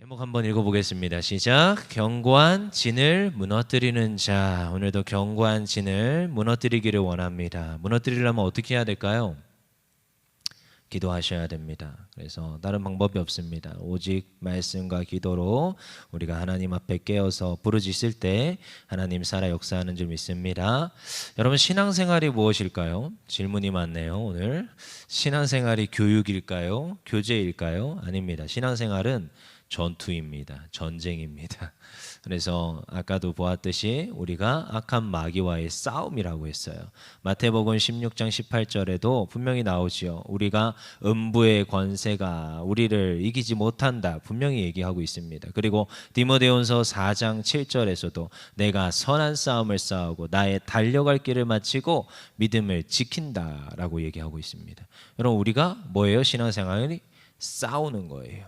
제목 한번 읽어보겠습니다. 시작. 견고한 진을 무너뜨리는 자. 오늘도 견고한 진을 무너뜨리기를 원합니다. 무너뜨리려면 어떻게 해야 될까요? 기도하셔야 됩니다. 그래서 다른 방법이 없습니다. 오직 말씀과 기도로 우리가 하나님 앞에 깨어서 부르짖을 때 하나님 살아 역사하는 줄 믿습니다. 여러분, 신앙생활이 무엇일까요? 질문이 많네요. 오늘 신앙생활이 교육일까요? 교제일까요? 아닙니다. 신앙생활은 전투입니다. 전쟁입니다. 그래서 아까도 보았듯이 우리가 악한 마귀와의 싸움이라고 했어요. 마태복음 16장 18절에도 분명히 나오지요. 우리가 음부의 권세가 우리를 이기지 못한다 분명히 얘기하고 있습니다. 그리고 디모데전서 4장 7절에서도 내가 선한 싸움을 싸우고 나의 달려갈 길을 마치고 믿음을 지킨다라고 얘기하고 있습니다. 여러분, 우리가 뭐예요? 신앙생활이 싸우는 거예요.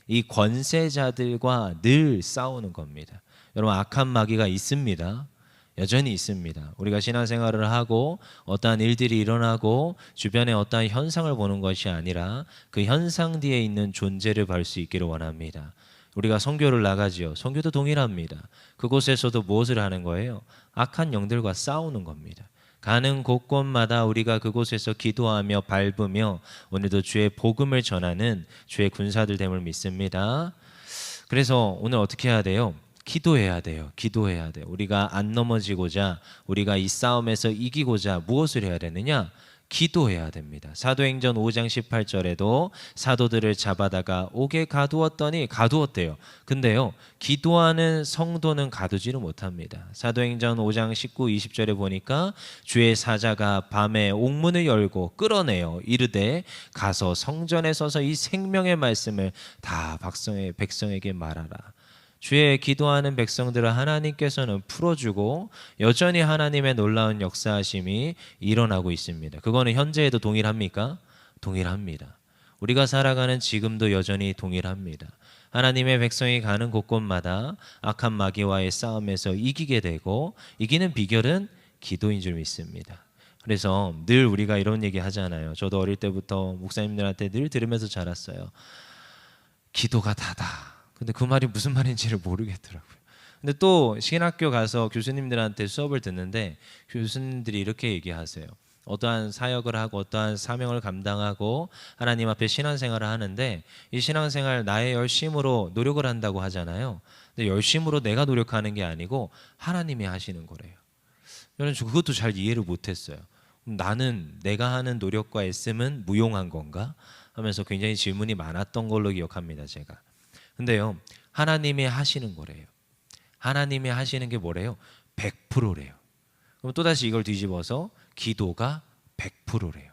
이 권세자들과 늘 싸우는 겁니다. 여러분, 악한 마귀가 있습니다. 여전히 있습니다. 우리가 신앙생활을 하고 어떠한 일들이 일어나고 주변에 어떠한 현상을 보는 것이 아니라 그 현상 뒤에 있는 존재를 볼 수 있기를 원합니다. 우리가 선교를 나가지요. 선교도 동일합니다. 그곳에서도 무엇을 하는 거예요? 악한 영들과 싸우는 겁니다. 가는 곳곳마다 우리가 그곳에서 기도하며 밟으며 오늘도 주의 복음을 전하는 주의 군사들 됨을 믿습니다. 그래서 오늘 어떻게 해야 돼요? 기도해야 돼요. 기도해야 돼요. 우리가 안 넘어지고자, 우리가 이 싸움에서 이기고자 무엇을 해야 되느냐? 기도해야 됩니다. 사도행전 5장 18절에도 사도들을 잡아다가 옥에 가두었더니 가두었대요. 근데요, 기도하는 성도는 가두지를 못합니다. 사도행전 5장 19, 20절에 보니까 주의 사자가 밤에 옥문을 열고 끌어내어 이르되 가서 성전에 서서 이 생명의 말씀을 다 백성에게 말하라. 주의 기도하는 백성들을 하나님께서는 풀어주고 여전히 하나님의 놀라운 역사하심이 일어나고 있습니다. 그거는 현재에도 동일합니까? 동일합니다. 우리가 살아가는 지금도 여전히 동일합니다. 하나님의 백성이 가는 곳곳마다 악한 마귀와의 싸움에서 이기게 되고 이기는 비결은 기도인 줄 믿습니다. 그래서 늘 우리가 이런 얘기 하잖아요. 저도 어릴 때부터 목사님들한테 늘 들으면서 자랐어요. 기도가 다다. 근데 그 말이 무슨 말인지를 모르겠더라고요. 근데 또 신학교 가서 교수님들한테 수업을 듣는데 교수님들이 이렇게 얘기하세요. 어떠한 사역을 하고 어떠한 사명을 감당하고 하나님 앞에 신앙생활을 하는데 이 신앙생활 나의 열심으로 노력을 한다고 하잖아요. 근데 열심으로 내가 노력하는 게 아니고 하나님이 하시는 거래요. 저는 그것도 잘 이해를 못했어요. 나는 내가 하는 노력과 애씀은 무용한 건가? 하면서 굉장히 질문이 많았던 걸로 기억합니다. 제가. 근데요, 하나님이 하시는 거래요. 하나님이 하시는 게 뭐래요? 100%래요. 그럼 또다시 이걸 뒤집어서 기도가 100%래요.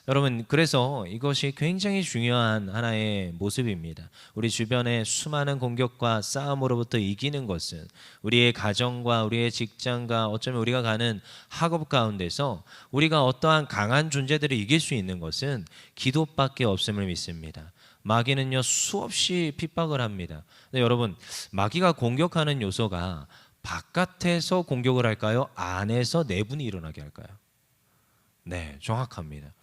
여러분, 그래서 이것이 굉장히 중요한 하나의 모습입니다. 우리 주변의 수많은 공격과 싸움으로부터 이기는 것은 우리의 가정과 우리의 직장과 어쩌면 우리가 가는 학업 가운데서 우리가 어떠한 강한 존재들을 이길 수 있는 것은 기도밖에 없음을 믿습니다. 마귀는요, 수없이 핍박을 합니다. 근데 여러분, 마귀가 공격하는 요소가 바깥에서 공격을 할까요? 안에서 내분이 일어나게 할까요? 네, 정확합니다.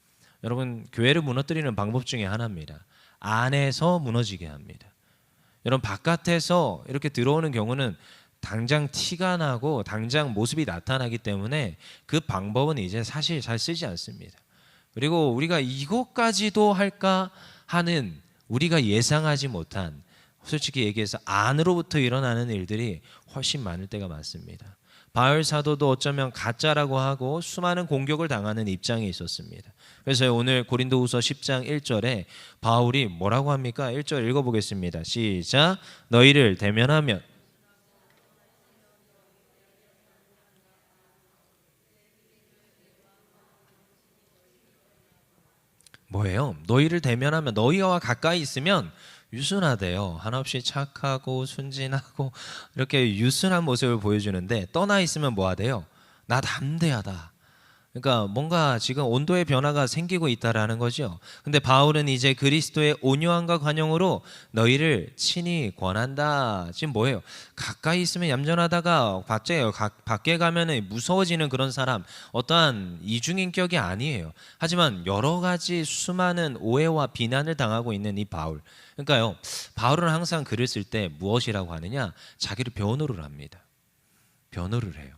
여러분, 교회를 무너뜨리는 방법 중에 하나입니다. 안에서 무너지게 합니다. 여러분, 바깥에서 이렇게 들어오는 경우는 당장 티가 나고 당장 모습이 나타나기 때문에 그 방법은 이제 사실 잘 쓰지 않습니다. 그리고 우리가 이것까지도 할까 하는 우리가 예상하지 못한, 솔직히 얘기해서 안으로부터 일어나는 일들이 훨씬 많을 때가 많습니다. 바울 사도도 어쩌면 가짜라고 하고 수많은 공격을 당하는 입장에 있었습니다. 그래서 오늘 고린도후서 10장 1절에 바울이 뭐라고 합니까? 1절 읽어보겠습니다. 시작. 너희를 대면하면 뭐예요? 너희를 대면하면, 너희와 가까이 있으면 유순하대요. 한없이 착하고 순진하고 이렇게 유순한 모습을 보여주는데 떠나 있으면 뭐 하대요? 나 담대하다. 그러니까 뭔가 지금 온도의 변화가 생기고 있다라는 거죠. 근데 바울은 이제 그리스도의 온유함과 관용으로 너희를 친히 권한다. 지금 뭐예요? 가까이 있으면 얌전하다가 밖에 가면은 무서워지는 그런 사람, 어떠한 이중인격이 아니에요. 하지만 여러 가지 수많은 오해와 비난을 당하고 있는 이 바울, 그러니까요, 바울은 항상 글을 쓸 때 무엇이라고 하느냐, 자기를 변호를 합니다. 변호를 해요.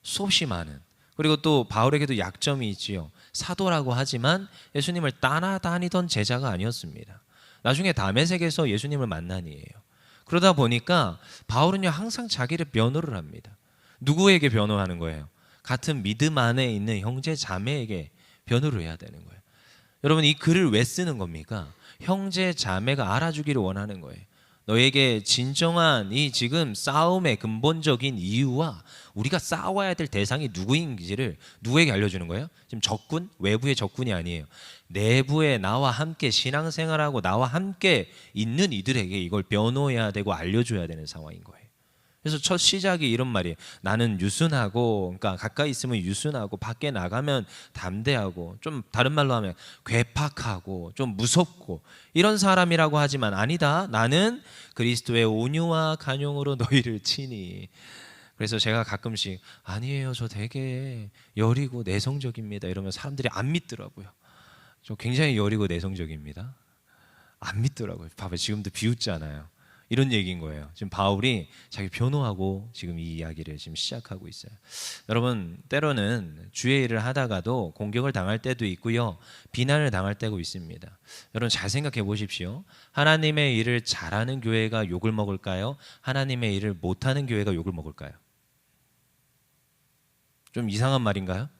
수없이 많은. 그리고 또 바울에게도 약점이 있지요. 사도라고 하지만 예수님을 따라다니던 제자가 아니었습니다. 나중에 다메섹에서 예수님을 만난 이에요. 그러다 보니까 바울은요, 항상 자기를 변호를 합니다. 누구에게 변호하는 거예요? 같은 믿음 안에 있는 형제 자매에게 변호를 해야 되는 거예요. 여러분, 이 글을 왜 쓰는 겁니까? 형제 자매가 알아주기를 원하는 거예요. 너에게 진정한 이 지금 싸움의 근본적인 이유와 우리가 싸워야 될 대상이 누구인지를 누구에게 알려주는 거예요? 지금 적군? 외부의 적군이 아니에요. 내부에 나와 함께 신앙생활하고 나와 함께 있는 이들에게 이걸 변호해야 되고 알려줘야 되는 상황인 거예요. 그래서 첫 시작이 이런 말이에요. 나는 유순하고, 그러니까 가까이 있으면 유순하고 밖에 나가면 담대하고, 좀 다른 말로 하면 괴팍하고 좀 무섭고 이런 사람이라고 하지만 아니다. 나는 그리스도의 온유와 간용으로 너희를 치니. 그래서 제가 가끔씩 아니에요, 저 되게 여리고 내성적입니다 이러면 사람들이 안 믿더라고요. 저 굉장히 여리고 내성적입니다. 안 믿더라고요. 봐봐요, 지금도 비웃잖아요. 이런 얘기인 거예요. 지금 바울이 자기 변호하고 지금 이 이야기를 지금 시작하고 있어요. 여러분, 때로는 주의 일을 하다가도 공격을 당할 때도 있고요, 비난을 당할 때도 있습니다. 여러분, 잘 생각해 보십시오. 하나님의 일을 잘하는 교회가 욕을 먹을까요? 하나님의 일을 못하는 교회가 욕을 먹을까요? 좀 이상한 말인가요?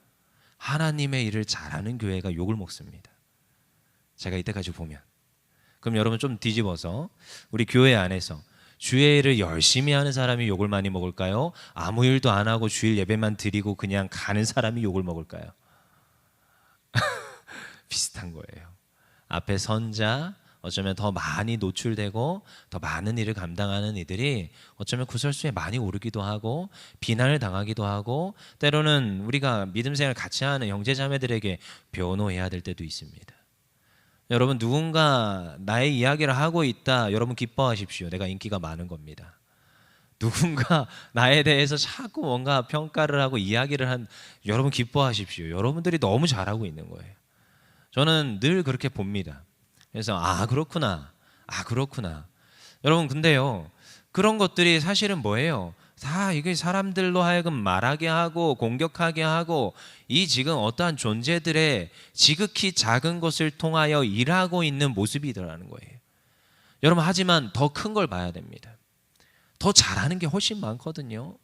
하나님의 일을 잘하는 교회가 욕을 먹습니다. 제가 이때까지 보면. 그럼 여러분, 좀 뒤집어서 우리 교회 안에서 주의 일을 열심히 하는 사람이 욕을 많이 먹을까요? 아무 일도 안 하고 주일 예배만 드리고 그냥 가는 사람이 욕을 먹을까요? 비슷한 거예요. 앞에 선자, 어쩌면 더 많이 노출되고 더 많은 일을 감당하는 이들이 어쩌면 구설수에 많이 오르기도 하고 비난을 당하기도 하고, 때로는 우리가 믿음 생활을 같이 하는 형제자매들에게 변호해야 될 때도 있습니다. 여러분, 누군가 나의 이야기를 하고 있다, 여러분 기뻐하십시오. 내가 인기가 많은 겁니다. 누군가 나에 대해서 자꾸 뭔가 평가를 하고 이야기를 한, 여러분 기뻐하십시오. 여러분들이 너무 잘하고 있는 거예요. 저는 늘 그렇게 봅니다. 그래서 그렇구나, 그렇구나. 여러분, 근데요, 그런 것들이 사실은 뭐예요? 다 이게 사람들로 하여금 말하게 하고 공격하게 하고, 이 지금 어떠한 존재들의 지극히 작은 것을 통하여 일하고 있는 모습이더라는 거예요. 여러분, 하지만 더 큰 걸 봐야 됩니다. 더 잘하는 게 훨씬 많거든요.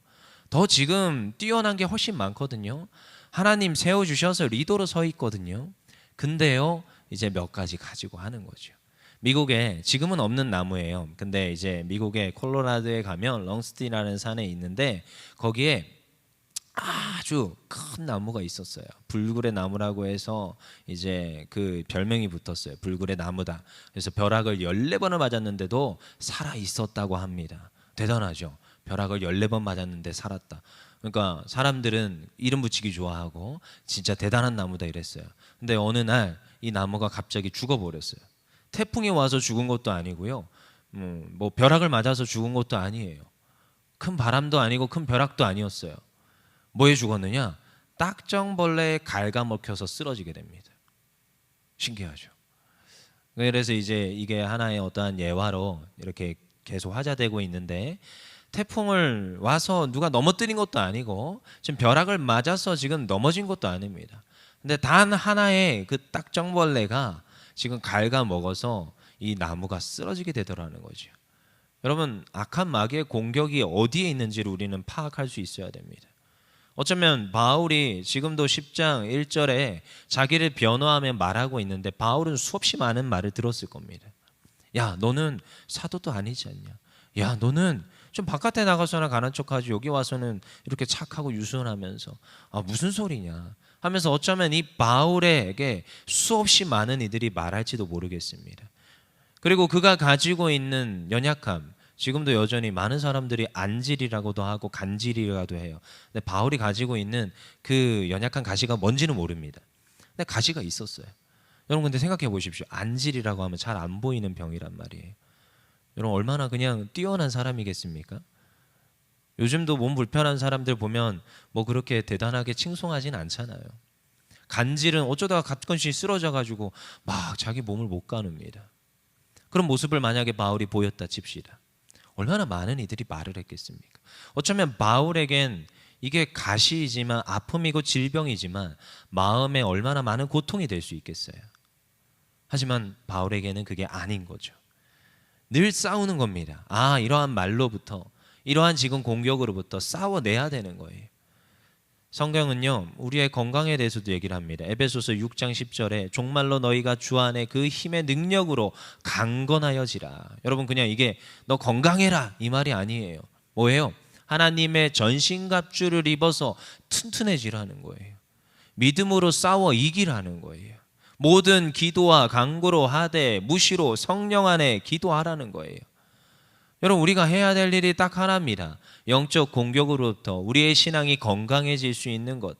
더 지금 뛰어난 게 훨씬 많거든요. 하나님 세워주셔서 리더로 서 있거든요. 근데요, 이제 몇 가지 가지고 하는 거죠. 미국에 지금은 없는 나무예요. 근데 이제 미국의 콜로라도에 가면 롱스티라는 산에 있는데, 거기에 아주 큰 나무가 있었어요. 불굴의 나무라고 해서 이제 그 별명이 붙었어요. 불굴의 나무다. 그래서 벼락을 14번을 맞았는데도 살아 있었다고 합니다. 대단하죠. 벼락을 14번 맞았는데 살았다. 그러니까 사람들은 이름 붙이기 좋아하고 진짜 대단한 나무다 이랬어요. 근데 어느 날 이 나무가 갑자기 죽어버렸어요. 태풍이 와서 죽은 것도 아니고요, 뭐 벼락을 맞아서 죽은 것도 아니에요. 큰 바람도 아니고 큰 벼락도 아니었어요. 뭐에 죽었느냐? 딱정벌레에 갉아먹혀서 쓰러지게 됩니다. 신기하죠. 그래서 이제 이게 하나의 어떠한 예화로 이렇게 계속 화제되고 있는데, 태풍을 와서 누가 넘어뜨린 것도 아니고 지금 벼락을 맞아서 지금 넘어진 것도 아닙니다. 근데 단 하나의 그 딱정벌레가 지금 갉아먹어서 이 나무가 쓰러지게 되더라는 거죠. 여러분, 악한 마귀의 공격이 어디에 있는지를 우리는 파악할 수 있어야 됩니다. 어쩌면 바울이 지금도 10장 1절에 자기를 변호하며 말하고 있는데, 바울은 수없이 많은 말을 들었을 겁니다. 야, 너는 사도도 아니지 않냐? 야, 너는 좀 바깥에 나가서나 가는 척하지 여기 와서는 이렇게 착하고 유순하면서 무슨 소리냐 하면서 어쩌면 이 바울에게 수없이 많은 이들이 말할지도 모르겠습니다. 그리고 그가 가지고 있는 연약함, 지금도 여전히 많은 사람들이 안질이라고도 하고 간질이라고도 해요. 근데 바울이 가지고 있는 그 연약한 가시가 뭔지는 모릅니다. 근데 가시가 있었어요. 여러분, 근데 생각해 보십시오. 안질이라고 하면 잘 안 보이는 병이란 말이에요. 여러분, 얼마나 그냥 뛰어난 사람이겠습니까? 요즘도 몸 불편한 사람들 보면 뭐 그렇게 대단하게 칭송하진 않잖아요. 간질은 어쩌다가 가끔씩 쓰러져 가지고 막 자기 몸을 못 가눕니다. 그런 모습을 만약에 바울이 보였다 칩시다. 얼마나 많은 이들이 말을 했겠습니까? 어쩌면 바울에겐 이게 가시이지만 아픔이고 질병이지만 마음에 얼마나 많은 고통이 될 수 있겠어요. 하지만 바울에게는 그게 아닌 거죠. 늘 싸우는 겁니다. 이러한 말로부터, 이러한 지금 공격으로부터 싸워내야 되는 거예요. 성경은요, 우리의 건강에 대해서도 얘기를 합니다. 에베소서 6장 10절에 종말로 너희가 주 안에 그 힘의 능력으로 강건하여지라. 여러분, 그냥 이게 너 건강해라 이 말이 아니에요. 뭐예요? 하나님의 전신갑주를 입어서 튼튼해지라는 거예요. 믿음으로 싸워 이기라는 거예요. 모든 기도와 간구로 하되 무시로 성령 안에 기도하라는 거예요. 여러분, 우리가 해야 될 일이 딱 하나입니다. 영적 공격으로부터 우리의 신앙이 건강해질 수 있는 것,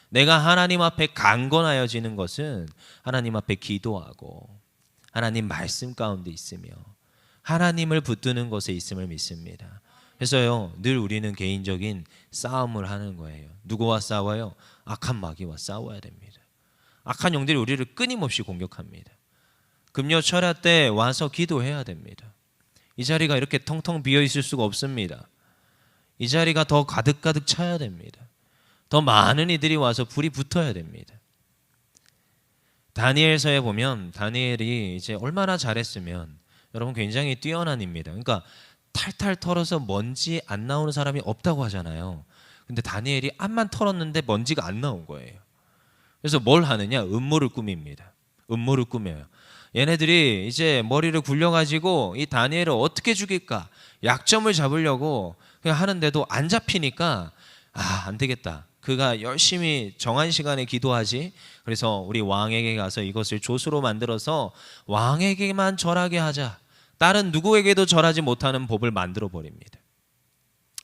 내가 하나님 앞에 강건하여지는 것은 하나님 앞에 기도하고 하나님 말씀 가운데 있으며 하나님을 붙드는 것에 있음을 믿습니다. 그래서요, 늘 우리는 개인적인 싸움을 하는 거예요. 누구와 싸워요? 악한 마귀와 싸워야 됩니다. 악한 영들이 우리를 끊임없이 공격합니다. 금요 철야 때 와서 기도해야 됩니다. 이 자리가 이렇게 텅텅 비어 있을 수가 없습니다. 이 자리가 더 가득가득 차야 됩니다. 더 많은 이들이 와서 불이 붙어야 됩니다. 다니엘서에 보면 다니엘이 이제 얼마나 잘했으면 여러분 굉장히 뛰어난 입니다. 그러니까 탈탈 털어서 먼지 안 나오는 사람이 없다고 하잖아요. 근데 다니엘이 암만 털었는데 먼지가 안 나온 거예요. 그래서 뭘 하느냐? 음모를 꾸밉니다. 음모를 꾸며요. 얘네들이 이제 머리를 굴려가지고 이 다니엘을 어떻게 죽일까? 약점을 잡으려고 그냥 하는데도 안 잡히니까 안 되겠다. 그가 열심히 정한 시간에 기도하지. 그래서 우리 왕에게 가서 이것을 조수로 만들어서 왕에게만 절하게 하자. 다른 누구에게도 절하지 못하는 법을 만들어 버립니다.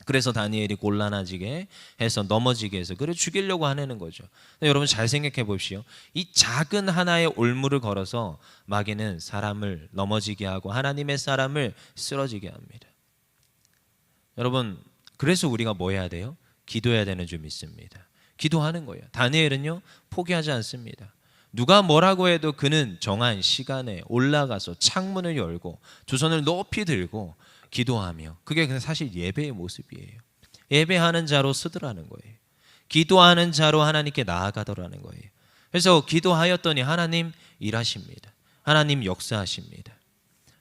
그래서 다니엘이 곤란해지게 해서 넘어지게 해서 그를 죽이려고 하는 거죠. 여러분 잘 생각해 보십시오. 이 작은 하나의 올무를 걸어서 마귀는 사람을 넘어지게 하고 하나님의 사람을 쓰러지게 합니다. 여러분, 그래서 우리가 뭐 해야 돼요? 기도해야 되는 줄 믿습니다. 기도하는 거예요. 다니엘은요, 포기하지 않습니다. 누가 뭐라고 해도 그는 정한 시간에 올라가서 창문을 열고 두 손을 높이 들고 기도하며, 그게 사실 예배의 모습이에요. 예배하는 자로 쓰더라는 거예요. 기도하는 자로 하나님께 나아가더라는 거예요. 그래서 기도하였더니 하나님 일하십니다. 하나님 역사하십니다.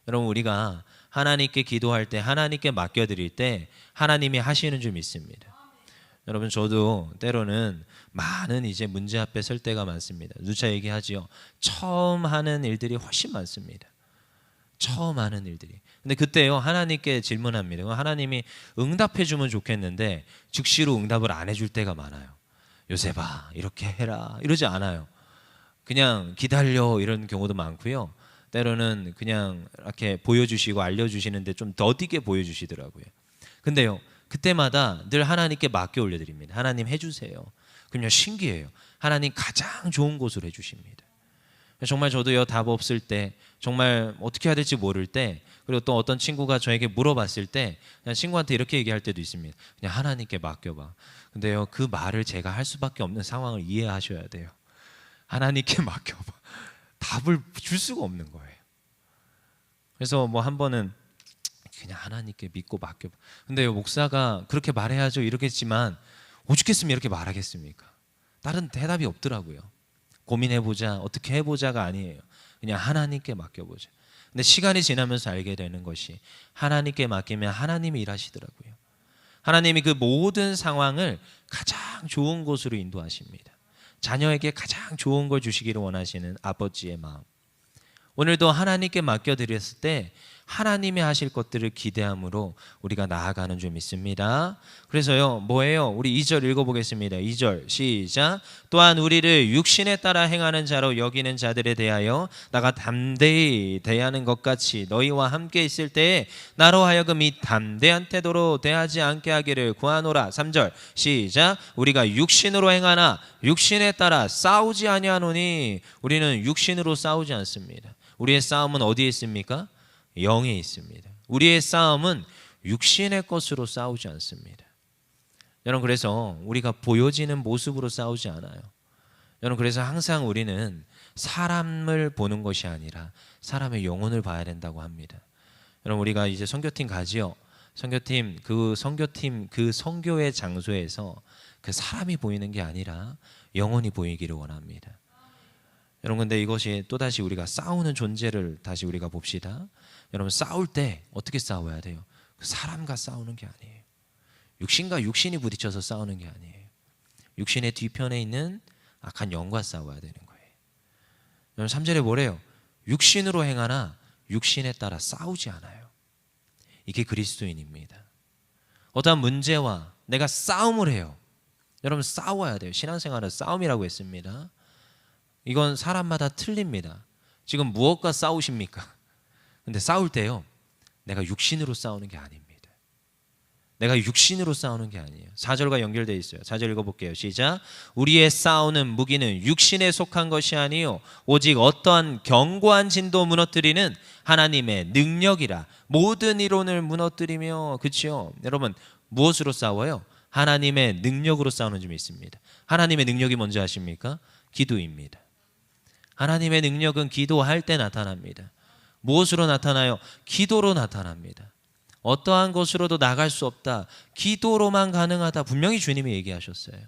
여러분, 우리가 하나님께 기도할 때, 하나님께 맡겨드릴 때 하나님이 하시는 줄 믿습니다. 여러분, 저도 때로는 많은 이제 문제 앞에 설 때가 많습니다. 누차 얘기하지요. 처음 하는 일들이 훨씬 많습니다. 처음 하는 일들이. 근데 그때요, 하나님께 질문합니다. 하나님이 응답해 주면 좋겠는데 즉시로 응답을 안 해줄 때가 많아요. 요셉아, 이렇게 해라 이러지 않아요. 그냥 기다려 이런 경우도 많고요. 때로는 그냥 이렇게 보여주시고 알려주시는데 좀 더디게 보여주시더라고요. 근데요, 그때마다 늘 하나님께 맡겨 올려드립니다. 하나님 해주세요. 그냥 신기해요. 하나님 가장 좋은 곳으로 해주십니다. 정말 저도요, 답 없을 때, 정말 어떻게 해야 될지 모를 때, 그리고 또 어떤 친구가 저에게 물어봤을 때 그냥 친구한테 이렇게 얘기할 때도 있습니다. 그냥 하나님께 맡겨봐. 근데요, 그 말을 제가 할 수밖에 없는 상황을 이해하셔야 돼요. 하나님께 맡겨봐. 답을 줄 수가 없는 거예요. 그래서 뭐 한 번은 그냥 하나님께 믿고 맡겨봐. 근데요, 목사가 그렇게 말해야죠 이렇겠지만 오죽했으면 이렇게 말하겠습니까? 다른 대답이 없더라고요. 고민해보자, 어떻게 해보자가 아니에요. 그냥 하나님께 맡겨보자. 근데 시간이 지나면서 알게 되는 것이 하나님께 맡기면 하나님이 일하시더라고요. 하나님이 그 모든 상황을 가장 좋은 곳으로 인도하십니다. 자녀에게 가장 좋은 걸 주시기를 원하시는 아버지의 마음. 오늘도 하나님께 맡겨드렸을 때 하나님이 하실 것들을 기대함으로 우리가 나아가는 줄 믿습니다. 그래서요, 뭐예요? 우리 2절 읽어보겠습니다. 2절 시작. 또한 우리를 육신에 따라 행하는 자로 여기는 자들에 대하여 나가 담대히 대하는 것 같이 너희와 함께 있을 때에 나로 하여금 이 담대한 태도로 대하지 않게 하기를 구하노라. 3절 시작. 우리가 육신으로 행하나 육신에 따라 싸우지 아니하노니. 우리는 육신으로 싸우지 않습니다. 우리의 싸움은 어디에 있습니까? 영에 있습니다. 우리의 싸움은 육신의 것으로 싸우지 않습니다. 여러분, 그래서 우리가 보여지는 모습으로 싸우지 않아요. 여러분, 그래서 항상 우리는 사람을 보는 것이 아니라 사람의 영혼을 봐야 된다고 합니다. 여러분 우리가 이제 선교팀 가지요. 선교팀 그 선교의 장소에서 그 사람이 보이는 게 아니라 영혼이 보이기를 원합니다. 여러분 근데 이것이 또다시 우리가 싸우는 존재를 다시 우리가 봅시다. 여러분 싸울 때 어떻게 싸워야 돼요? 그 사람과 싸우는 게 아니에요. 육신과 육신이 부딪혀서 싸우는 게 아니에요. 육신의 뒤편에 있는 악한 영과 싸워야 되는 거예요. 여러분 3절에 뭐래요? 육신으로 행하나 육신에 따라 싸우지 않아요. 이게 그리스도인입니다. 어떠한 문제와 내가 싸움을 해요. 여러분 싸워야 돼요. 신앙생활은 싸움이라고 했습니다. 이건 사람마다 틀립니다. 지금 무엇과 싸우십니까? 근데 싸울 때요, 내가 육신으로 싸우는 게 아닙니다. 내가 육신으로 싸우는 게 아니에요. 4절과 연결되어 있어요. 4절 읽어볼게요. 시작. 우리의 싸우는 무기는 육신에 속한 것이 아니요 오직 어떠한 견고한 진도 무너뜨리는 하나님의 능력이라. 모든 이론을 무너뜨리며, 그렇죠? 여러분 무엇으로 싸워요? 하나님의 능력으로 싸우는 점이 있습니다. 하나님의 능력이 뭔지 아십니까? 기도입니다. 하나님의 능력은 기도할 때 나타납니다. 무엇으로 나타나요? 기도로 나타납니다. 어떠한 것으로도 나갈 수 없다. 기도로만 가능하다. 분명히 주님이 얘기하셨어요.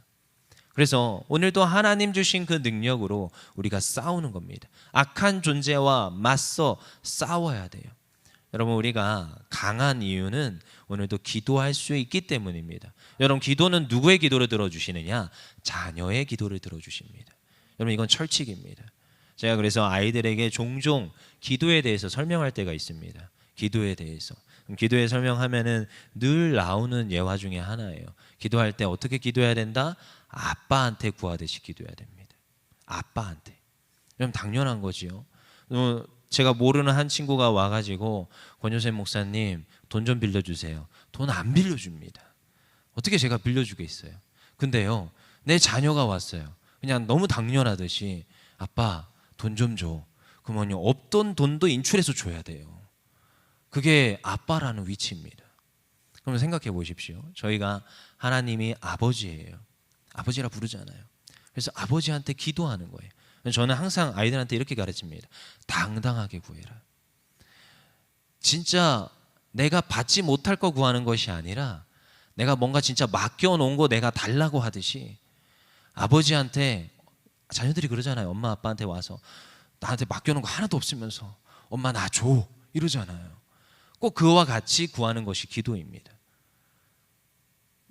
그래서 오늘도 하나님 주신 그 능력으로 우리가 싸우는 겁니다. 악한 존재와 맞서 싸워야 돼요. 여러분 우리가 강한 이유는 오늘도 기도할 수 있기 때문입니다. 여러분 기도는 누구의 기도를 들어주시느냐? 자녀의 기도를 들어주십니다. 여러분 이건 철칙입니다. 제가 그래서 아이들에게 종종 기도에 대해서 설명할 때가 있습니다. 기도에 대해서. 기도에 설명하면은 늘 나오는 예화 중에 하나예요. 기도할 때 어떻게 기도해야 된다? 아빠한테 구하듯이 기도해야 됩니다. 아빠한테. 그럼 당연한 거지요. 제가 모르는 한 친구가 와가지고 권효샘 목사님 돈 좀 빌려주세요. 돈 안 빌려줍니다. 어떻게 제가 빌려주겠어요? 근데요, 내 자녀가 왔어요. 그냥 너무 당연하듯이 아빠 돈 좀 줘. 그러면요 없던 돈도 인출해서 줘야 돼요. 그게 아빠라는 위치입니다. 그럼 생각해 보십시오. 저희가 하나님이 아버지예요. 아버지라 부르잖아요. 그래서 아버지한테 기도하는 거예요. 저는 항상 아이들한테 이렇게 가르칩니다. 당당하게 구해라. 진짜 내가 받지 못할 거 구하는 것이 아니라 내가 뭔가 진짜 맡겨놓은 거 내가 달라고 하듯이 아버지한테, 자녀들이 그러잖아요. 엄마 아빠한테 와서 나한테 맡겨놓은 거 하나도 없으면서 엄마 나 줘 이러잖아요. 꼭 그와 같이 구하는 것이 기도입니다.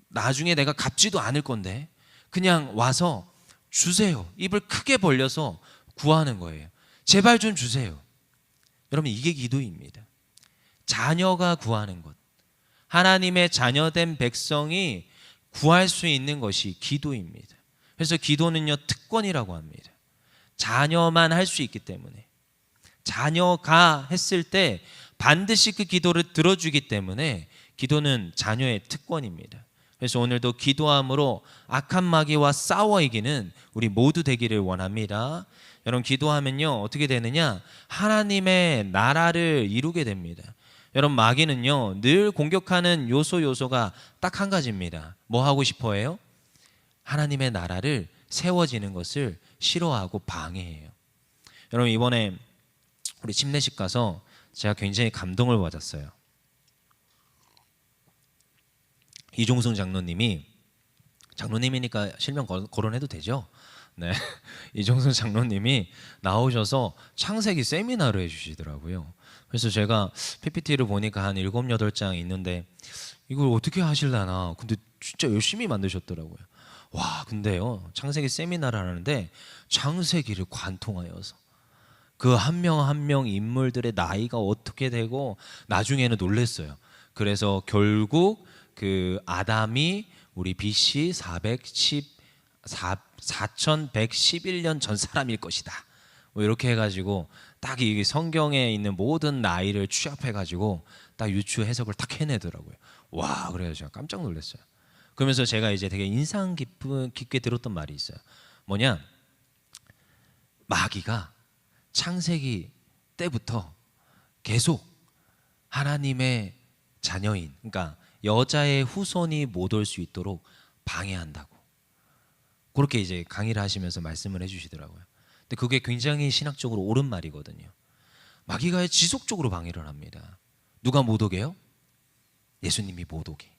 나중에 내가 갚지도 않을 건데 그냥 와서 주세요. 입을 크게 벌려서 구하는 거예요. 제발 좀 주세요. 여러분 이게 기도입니다. 자녀가 구하는 것, 하나님의 자녀된 백성이 구할 수 있는 것이 기도입니다. 그래서 기도는요 특권이라고 합니다. 자녀만 할 수 있기 때문에, 자녀가 했을 때 반드시 그 기도를 들어주기 때문에 기도는 자녀의 특권입니다. 그래서 오늘도 기도함으로 악한 마귀와 싸워 이기는 우리 모두 되기를 원합니다. 여러분 기도하면요 어떻게 되느냐? 하나님의 나라를 이루게 됩니다. 여러분 마귀는요 늘 공격하는 요소가 딱 한 가지입니다. 뭐 하고 싶어 해요? 하나님의 나라를 세워지는 것을 싫어하고 방해해요. 여러분 이번에 우리 침례식 가서 제가 굉장히 감동을 받았어요. 이종승 장로님이니까 실명 거론해도 되죠? 네, 이종승 장로님이 나오셔서 창세기 세미나를 해주시더라고요. 그래서 제가 PPT를 보니까 한 7, 8장 있는데 이걸 어떻게 하실라나. 근데 진짜 열심히 만드셨더라고요. 와, 근데요 창세기 세미나를 하는데 창세기를 관통하여서 그 한 명 한 명 인물들의 나이가 어떻게 되고 나중에는 놀랬어요. 그래서 결국 그 아담이 우리 BC 4111년 전 사람일 것이다. 뭐 이렇게 해가지고 딱 이 성경에 있는 모든 나이를 취합해가지고 딱 유추 해석을 딱 해내더라고요. 와, 그래서 제가 깜짝 놀랐어요. 그러면서 제가 이제 되게 인상 깊게 들었던 말이 있어요. 뭐냐? 마귀가 창세기 때부터 계속 하나님의 자녀인, 그러니까 여자의 후손이 못 올 수 있도록 방해한다고. 그렇게 이제 강의를 하시면서 말씀을 해주시더라고요. 근데 그게 굉장히 신학적으로 옳은 말이거든요. 마귀가 지속적으로 방해를 합니다. 누가 못 오게요? 예수님이 못 오게.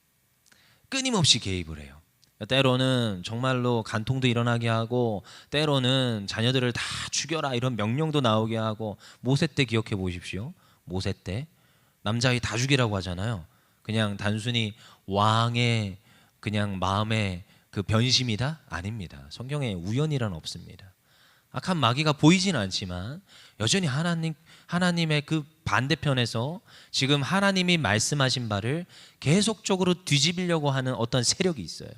끊임없이 개입을 해요. 때로는 정말로 간통도 일어나게 하고, 때로는 자녀들을 다 죽여라 이런 명령도 나오게 하고. 모세 때 기억해 보십시오. 모세 때 남자아이 다 죽이라고 하잖아요. 그냥 단순히 왕의 그냥 마음의 그 변심이다? 아닙니다. 성경에 우연이란 없습니다. 악한 마귀가 보이진 않지만 여전히 하나님의 그 반대편에서 지금 하나님이 말씀하신 바를 계속적으로 뒤집으려고 하는 어떤 세력이 있어요.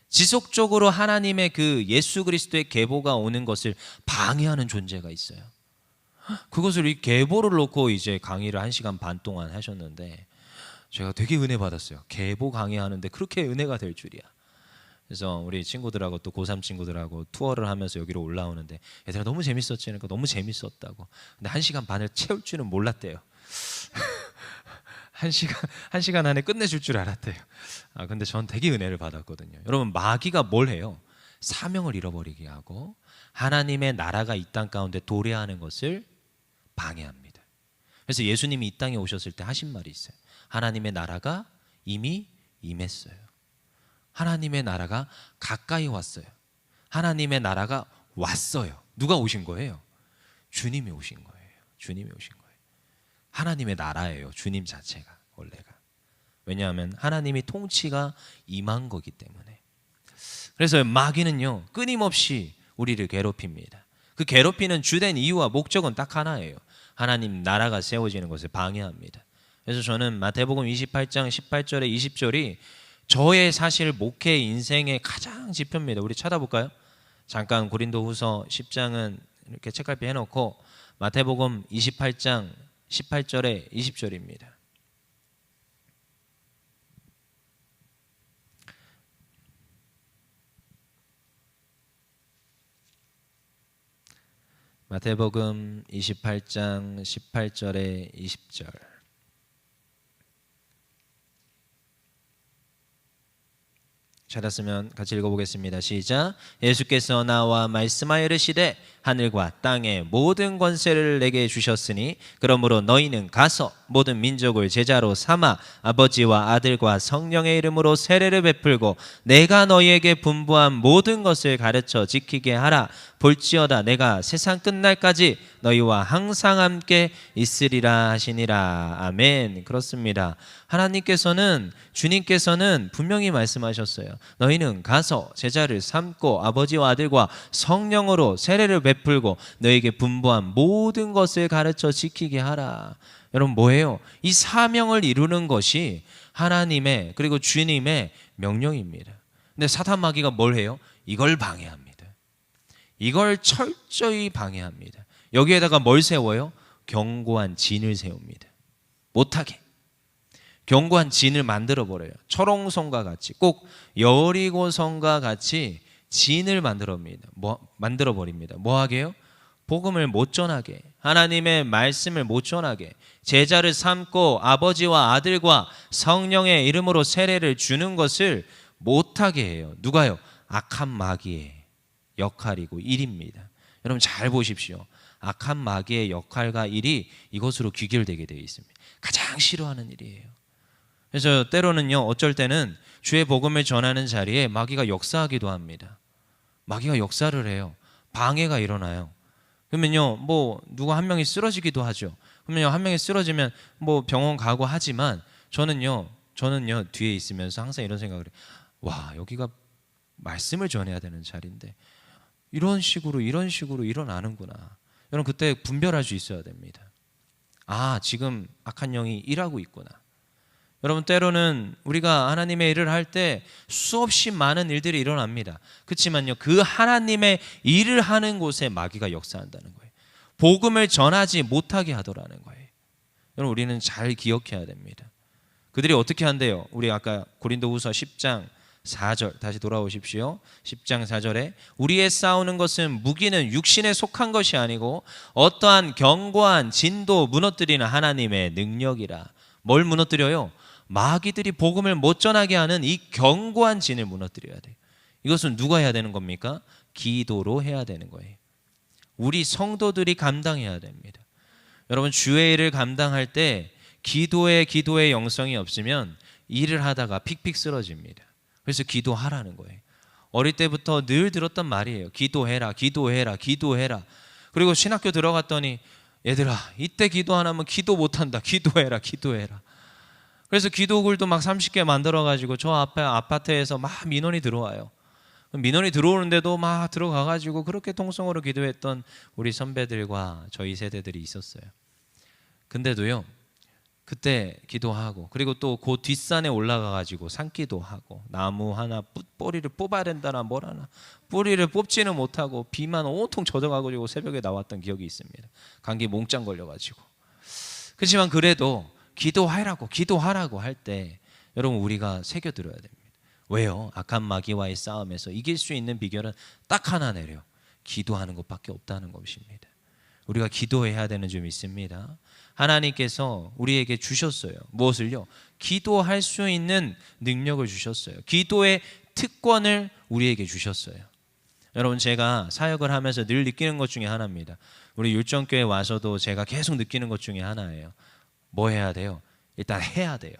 지속적으로 하나님의 그 예수 그리스도의 계보가 오는 것을 방해하는 존재가 있어요. 그것을 이 계보를 놓고 이제 강의를 1시간 반 동안 하셨는데 제가 되게 은혜 받았어요. 계보 강의하는데 그렇게 은혜가 될 줄이야. 그래서 우리 친구들하고 또 고3 친구들하고 투어를 하면서 여기로 올라오는데 얘들아 너무 재밌었지? 그러니까 너무 재밌었다고. 근데 1시간 반을 채울 줄은 몰랐대요. 1시간 안에 끝내줄 줄 알았대요. 근데 전 되게 은혜를 받았거든요. 여러분, 마귀가 뭘 해요? 사명을 잃어버리게 하고 하나님의 나라가 이 땅 가운데 도래하는 것을 방해합니다. 그래서 예수님이 이 땅에 오셨을 때 하신 말이 있어요. 하나님의 나라가 이미 임했어요. 하나님의 나라가 가까이 왔어요. 하나님의 나라가 왔어요. 누가 오신 거예요? 주님이 오신 거예요. 주님이 오신 거예요. 하나님의 나라예요. 주님 자체가 원래가. 왜냐하면 하나님이 통치가 임한 거기 때문에. 그래서 마귀는요 끊임없이 우리를 괴롭힙니다. 그 괴롭히는 주된 이유와 목적은 딱 하나예요. 하나님 나라가 세워지는 것을 방해합니다. 그래서 저는 마태복음 28장 18절에 20절이 저의 사실 목회 인생의 가장 지표입니다. 우리 찾아볼까요? 잠깐 고린도후서 10장은 이렇게 책갈피 해놓고 마태복음 28장 18절에 20절입니다. 마태복음 28장 18절에 20절. 찾았으면 같이 읽어보겠습니다. 시작. 예수께서 나와 말씀하여 이르시되 하늘과 땅의 모든 권세를 내게 주셨으니 그러므로 너희는 가서 모든 민족을 제자로 삼아 아버지와 아들과 성령의 이름으로 세례를 베풀고 내가 너희에게 분부한 모든 것을 가르쳐 지키게 하라. 볼지어다 내가 세상 끝날까지 너희와 항상 함께 있으리라 하시니라. 아멘. 그렇습니다. 하나님께서는 주님께서는 분명히 말씀하셨어요. 너희는 가서 제자를 삼고 아버지와 아들과 성령으로 세례를 베풀고 너에게 분부한 모든 것을 가르쳐 지키게 하라. 여러분 뭐예요? 이 사명을 이루는 것이 하나님의 그리고 주님의 명령입니다. 근데 사탄 마귀가 뭘 해요? 이걸 방해합니다. 이걸 철저히 방해합니다. 여기에다가 뭘 세워요? 견고한 진을 세웁니다. 못하게 견고한 진을 만들어버려요. 철옹성과 같이 꼭 여리고성과 같이 진을 만들어버립니다. 뭐하게요? 복음을 못 전하게, 하나님의 말씀을 못 전하게, 제자를 삼고 아버지와 아들과 성령의 이름으로 세례를 주는 것을 못하게 해요. 누가요? 악한 마귀의 역할이고 일입니다. 여러분 잘 보십시오. 악한 마귀의 역할과 일이 이것으로 귀결되게 되어 있습니다. 가장 싫어하는 일이에요. 그래서 때로는요 어쩔 때는 주의 복음을 전하는 자리에 마귀가 역사하기도 합니다. 마귀가 역사를 해요. 방해가 일어나요. 그러면요 뭐 누구 한 명이 쓰러지기도 하죠. 그러면요 한 명이 쓰러지면 뭐 병원 가고 하지만 저는요 뒤에 있으면서 항상 이런 생각을 해요. 와 여기가 말씀을 전해야 되는 자리인데 이런 식으로 일어나는구나. 여러분 그때 분별할 수 있어야 됩니다. 아 지금 악한 영이 일하고 있구나. 여러분 때로는 우리가 하나님의 일을 할 때 수없이 많은 일들이 일어납니다. 그렇지만요 그 하나님의 일을 하는 곳에 마귀가 역사한다는 거예요. 복음을 전하지 못하게 하더라는 거예요. 여러분 우리는 잘 기억해야 됩니다. 그들이 어떻게 한대요? 우리 아까 고린도후서 10장 4절 다시 돌아오십시오. 10장 4절에 우리의 싸우는 것은 무기는 육신에 속한 것이 아니고 어떠한 견고한 진도 무너뜨리는 하나님의 능력이라. 뭘 무너뜨려요? 마귀들이 복음을 못 전하게 하는 이 견고한 진을 무너뜨려야 돼요. 이것은 누가 해야 되는 겁니까? 기도로 해야 되는 거예요. 우리 성도들이 감당해야 됩니다. 여러분, 주의 일을 감당할 때 기도의 영성이 없으면 일을 하다가 픽픽 쓰러집니다. 그래서 기도하라는 거예요. 어릴 때부터 늘 들었던 말이에요. 기도해라, 기도해라, 기도해라. 그리고 신학교 들어갔더니 얘들아, 이때 기도 안 하면 기도 못한다. 기도해라, 기도해라. 그래서 기도글도 막 30개 만들어가지고 저 앞에 아파트에서 막 민원이 들어와요. 민원이 들어오는데도 막 들어가가지고 그렇게 통성으로 기도했던 우리 선배들과 저희 세대들이 있었어요. 근데도요, 그때 기도하고, 그리고 또 그 뒷산에 올라가가지고 산기도 하고, 나무 하나 뿌리를 뽑아야 된다나 뭐라나 뿌리를 뽑지는 못하고 비만 온통 젖어가지고 새벽에 나왔던 기억이 있습니다. 감기 몽짱 걸려가지고. 그렇지만 그래도 기도하라고 할 때 여러분, 우리가 새겨들어야 됩니다. 왜요? 악한 마귀와의 싸움에서 이길 수 있는 비결은 딱 하나 내려, 기도하는 것밖에 없다는 것입니다. 우리가 기도해야 되는 줄 믿습니다. 하나님께서 우리에게 주셨어요. 무엇을요? 기도할 수 있는 능력을 주셨어요. 기도의 특권을 우리에게 주셨어요. 여러분, 제가 사역을 하면서 늘 느끼는 것 중에 하나입니다. 우리 율정교회 와서도 제가 계속 느끼는 것 중에 하나예요. 뭐 해야 돼요? 일단 해야 돼요.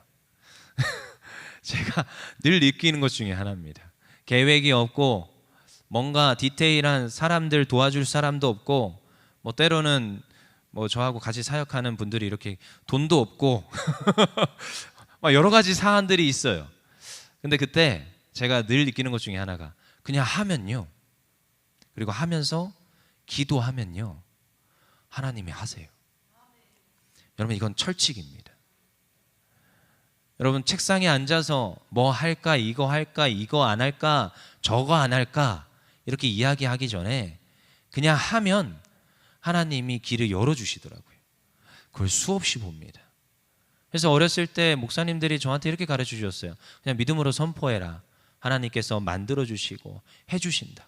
제가 늘 느끼는 것 중에 하나입니다. 계획이 없고 뭔가 디테일한 사람들 도와줄 사람도 없고, 뭐 때로는 뭐 저하고 같이 사역하는 분들이 이렇게 돈도 없고 막 여러 가지 사안들이 있어요. 근데 그때 제가 늘 느끼는 것 중에 하나가, 그냥 하면요, 그리고 하면서 기도하면요, 하나님이 하세요. 여러분, 이건 철칙입니다. 여러분, 책상에 앉아서 뭐 할까, 이거 할까, 이거 안 할까, 저거 안 할까 이렇게 이야기하기 전에 그냥 하면 하나님이 길을 열어주시더라고요. 그걸 수없이 봅니다. 그래서 어렸을 때 목사님들이 저한테 이렇게 가르쳐 주셨어요. 그냥 믿음으로 선포해라. 하나님께서 만들어주시고 해주신다.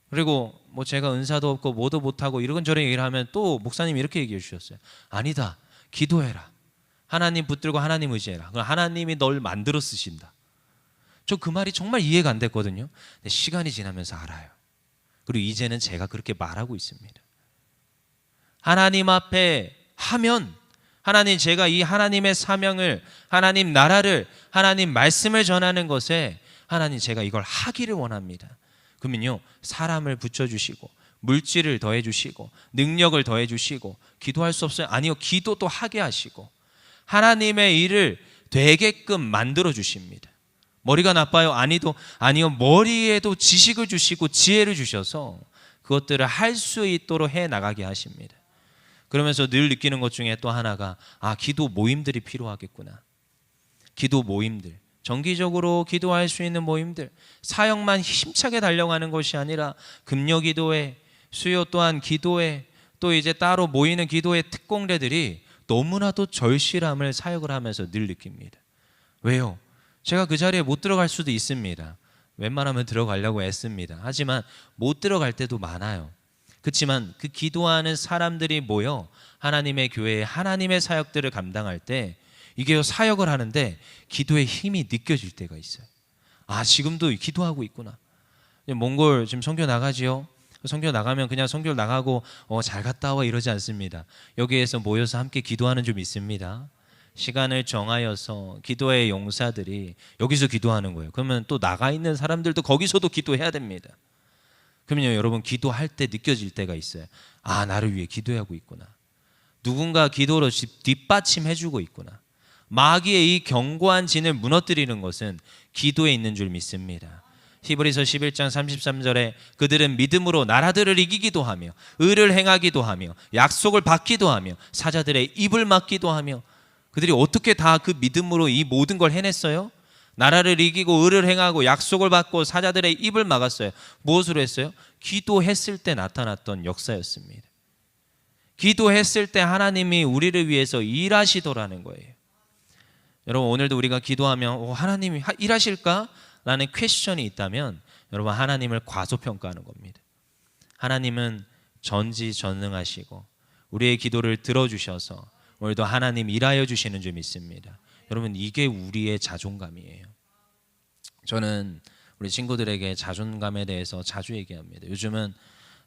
그리고 뭐 제가 은사도 없고 뭐도 못하고 이런저런 얘기를 하면 또 목사님이 이렇게 얘기해 주셨어요. 아니다, 기도해라. 하나님 붙들고 하나님 의지해라. 그럼 하나님이 널 만들어 쓰신다. 저 그 말이 정말 이해가 안 됐거든요. 근데 시간이 지나면서 알아요. 그리고 이제는 제가 그렇게 말하고 있습니다. 하나님 앞에 하면, 하나님, 제가 이 하나님의 사명을, 하나님 나라를, 하나님 말씀을 전하는 것에 하나님, 제가 이걸 하기를 원합니다. 그러면요, 사람을 붙여주시고 물질을 더해주시고 능력을 더해주시고, 기도할 수 없어요? 아니요, 기도도 하게 하시고 하나님의 일을 되게끔 만들어 주십니다. 머리가 나빠요? 아니요, 머리에도 지식을 주시고 지혜를 주셔서 그것들을 할 수 있도록 해 나가게 하십니다. 그러면서 늘 느끼는 것 중에 또 하나가, 기도 모임들이 필요하겠구나. 기도 모임들, 정기적으로 기도할 수 있는 모임들, 사역만 힘차게 달려가는 것이 아니라 금요기도회, 수요 또한 기도회, 또 이제 따로 모이는 기도회 특공대들이 너무나도 절실함을 사역을 하면서 늘 느낍니다. 왜요? 제가 그 자리에 못 들어갈 수도 있습니다. 웬만하면 들어가려고 애씁니다. 하지만 못 들어갈 때도 많아요. 그렇지만 그 기도하는 사람들이 모여 하나님의 교회에 하나님의 사역들을 감당할 때, 이게 사역을 하는데 기도의 힘이 느껴질 때가 있어요. 지금도 기도하고 있구나. 몽골 지금 선교 나가지요. 선교 나가면 그냥 선교 나가고 잘 갔다 와 이러지 않습니다. 여기에서 모여서 함께 기도하는 줄 믿습니다. 시간을 정하여서 기도의 용사들이 여기서 기도하는 거예요. 그러면 또 나가 있는 사람들도 거기서도 기도해야 됩니다. 그러면요, 여러분, 기도할 때 느껴질 때가 있어요. 나를 위해 기도하고 있구나. 누군가 기도로 뒷받침해주고 있구나. 마귀의 이 견고한 진을 무너뜨리는 것은 기도에 있는 줄 믿습니다. 히브리서 11장 33절에 그들은 믿음으로 나라들을 이기기도 하며 의를 행하기도 하며 약속을 받기도 하며 사자들의 입을 막기도 하며, 그들이 어떻게 다 그 믿음으로 이 모든 걸 해냈어요? 나라를 이기고 의를 행하고 약속을 받고 사자들의 입을 막았어요. 무엇으로 했어요? 기도했을 때 나타났던 역사였습니다. 기도했을 때 하나님이 우리를 위해서 일하시더라는 거예요. 여러분, 오늘도 우리가 기도하면 하나님이 일하실까? 라는 퀘스천이 있다면 여러분, 하나님을 과소평가하는 겁니다. 하나님은 전지전능하시고 우리의 기도를 들어주셔서 오늘도 하나님 일하여 주시는 줄 믿습니다. 여러분, 이게 우리의 자존감이에요. 저는 우리 친구들에게 자존감에 대해서 자주 얘기합니다. 요즘은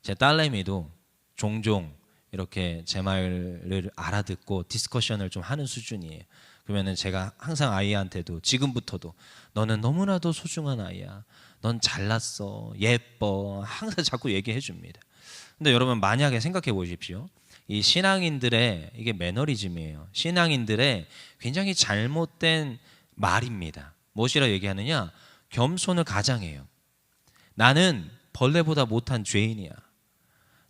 제 딸내미도 종종 이렇게 제 말을 알아듣고 디스커션을 좀 하는 수준이에요. 그러면은 제가 항상 아이한테도 지금부터도 너는 너무나도 소중한 아이야. 넌 잘났어. 예뻐. 항상 자꾸 얘기해 줍니다. 근데 여러분 만약에 생각해 보십시오. 이 신앙인들의 이게 매너리즘이에요. 신앙인들의 굉장히 잘못된 말입니다. 무엇이라 얘기하느냐? 겸손을 가장해요. 나는 벌레보다 못한 죄인이야.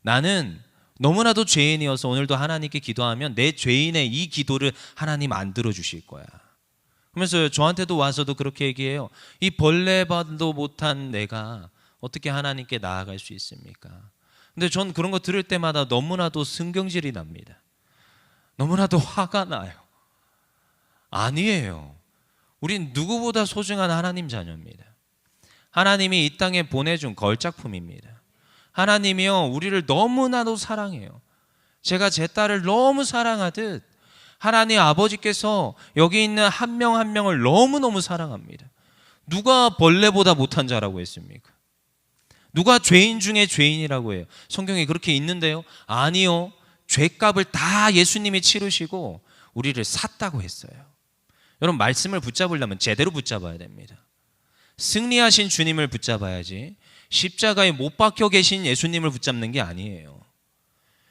나는 너무나도 죄인이어서 오늘도 하나님께 기도하면 내 죄인의 이 기도를 하나님 안 들어주실 거야. 그러면서 저한테도 와서도 그렇게 얘기해요. 이 벌레봐도 못한 내가 어떻게 하나님께 나아갈 수 있습니까? 근데 전 그런 거 들을 때마다 너무나도 승경질이 납니다. 너무나도 화가 나요. 아니에요. 우린 누구보다 소중한 하나님 자녀입니다. 하나님이 이 땅에 보내준 걸작품입니다. 하나님이요 우리를 너무나도 사랑해요. 제가 제 딸을 너무 사랑하듯 하나님 아버지께서 여기 있는 한 명 한 명을 너무너무 사랑합니다. 누가 벌레보다 못한 자라고 했습니까? 누가 죄인 중에 죄인이라고 해요? 성경에 그렇게 있는데요? 아니요. 죄값을 다 예수님이 치르시고 우리를 샀다고 했어요. 여러분 말씀을 붙잡으려면 제대로 붙잡아야 됩니다. 승리하신 주님을 붙잡아야지 십자가에 못 박혀 계신 예수님을 붙잡는 게 아니에요.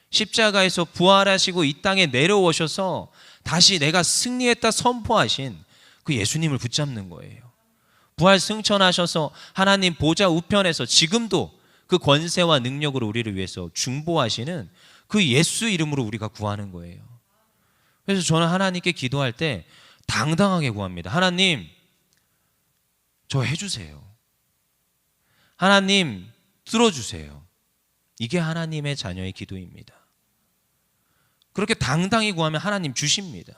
십자가에서 부활하시고 이 땅에 내려오셔서 다시 내가 승리했다 선포하신 그 예수님을 붙잡는 거예요. 부활 승천하셔서 하나님 보좌 우편에서 지금도 그 권세와 능력으로 우리를 위해서 중보하시는 그 예수 이름으로 우리가 구하는 거예요. 그래서 저는 하나님께 기도할 때 당당하게 구합니다. 하나님, 저 해주세요. 하나님, 들어주세요. 이게 하나님의 자녀의 기도입니다. 그렇게 당당히 구하면 하나님 주십니다.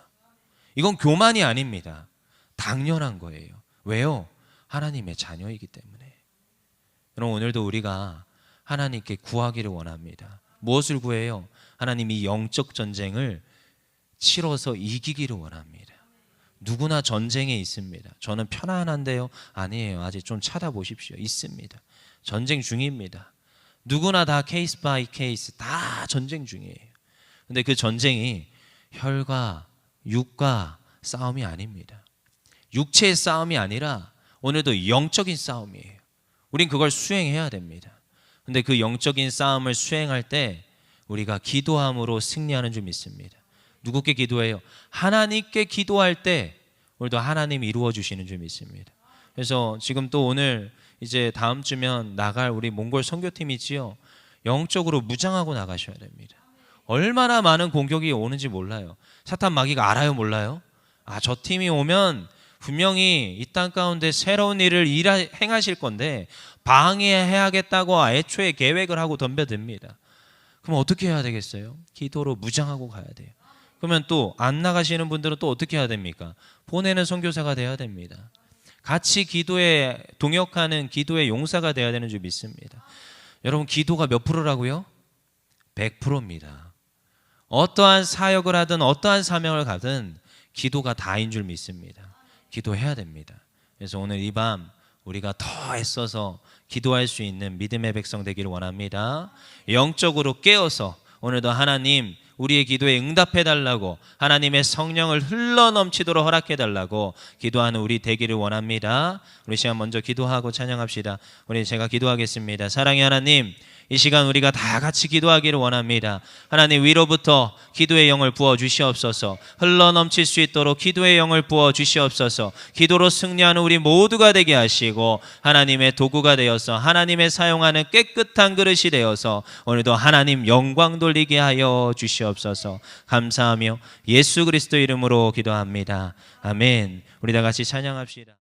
이건 교만이 아닙니다. 당연한 거예요. 왜요? 하나님의 자녀이기 때문에. 여러분 오늘도 우리가 하나님께 구하기를 원합니다. 무엇을 구해요? 하나님이 영적 전쟁을 치러서 이기기를 원합니다. 누구나 전쟁에 있습니다. 저는 편안한데요? 아니에요. 아직 좀 찾아보십시오. 있습니다. 전쟁 중입니다. 누구나 다 케이스 바이 케이스 다 전쟁 중이에요. 근데 그 전쟁이 혈과 육과 싸움이 아닙니다. 육체의 싸움이 아니라 오늘도 영적인 싸움이에요. 우린 그걸 수행해야 됩니다. 근데 그 영적인 싸움을 수행할 때 우리가 기도함으로 승리하는 줄 믿습니다. 누구께 기도해요? 하나님께 기도할 때 오늘도 하나님이 이루어 주시는 줄 믿습니다. 그래서 지금 또 오늘 이제 다음 주면 나갈 우리 몽골 선교팀이지요. 영적으로 무장하고 나가셔야 됩니다. 얼마나 많은 공격이 오는지 몰라요. 사탄 마귀가 알아요, 몰라요? 저 팀이 오면 분명히 이 땅 가운데 새로운 일을 행하실 건데 방해해야겠다고 애초에 계획을 하고 덤벼듭니다. 그럼 어떻게 해야 되겠어요? 기도로 무장하고 가야 돼요. 그러면 또 안 나가시는 분들은 또 어떻게 해야 됩니까? 보내는 선교사가 돼야 됩니다. 같이 기도에 동역하는 기도의 용사가 돼야 되는 줄 믿습니다. 여러분 기도가 몇 프로라고요? 100%입니다. 어떠한 사역을 하든 어떠한 사명을 가든 기도가 다인 줄 믿습니다. 기도해야 됩니다. 그래서 오늘 이 밤 우리가 더 애써서 기도할 수 있는 믿음의 백성 되기를 원합니다. 영적으로 깨어서 오늘도 하나님 우리의 기도에 응답해달라고 하나님의 성령을 흘러넘치도록 허락해달라고 기도하는 우리 되기를 원합니다. 우리 시간 먼저 기도하고 찬양합시다. 제가 기도하겠습니다. 사랑의 하나님, 이 시간 우리가 다 같이 기도하기를 원합니다. 하나님 위로부터 기도의 영을 부어 주시옵소서. 흘러넘칠 수 있도록 기도의 영을 부어 주시옵소서. 기도로 승리하는 우리 모두가 되게 하시고 하나님의 도구가 되어서 하나님의 사용하는 깨끗한 그릇이 되어서 오늘도 하나님 영광 돌리게 하여 주시옵소서. 감사하며 예수 그리스도 이름으로 기도합니다. 아멘. 우리 다 같이 찬양합시다.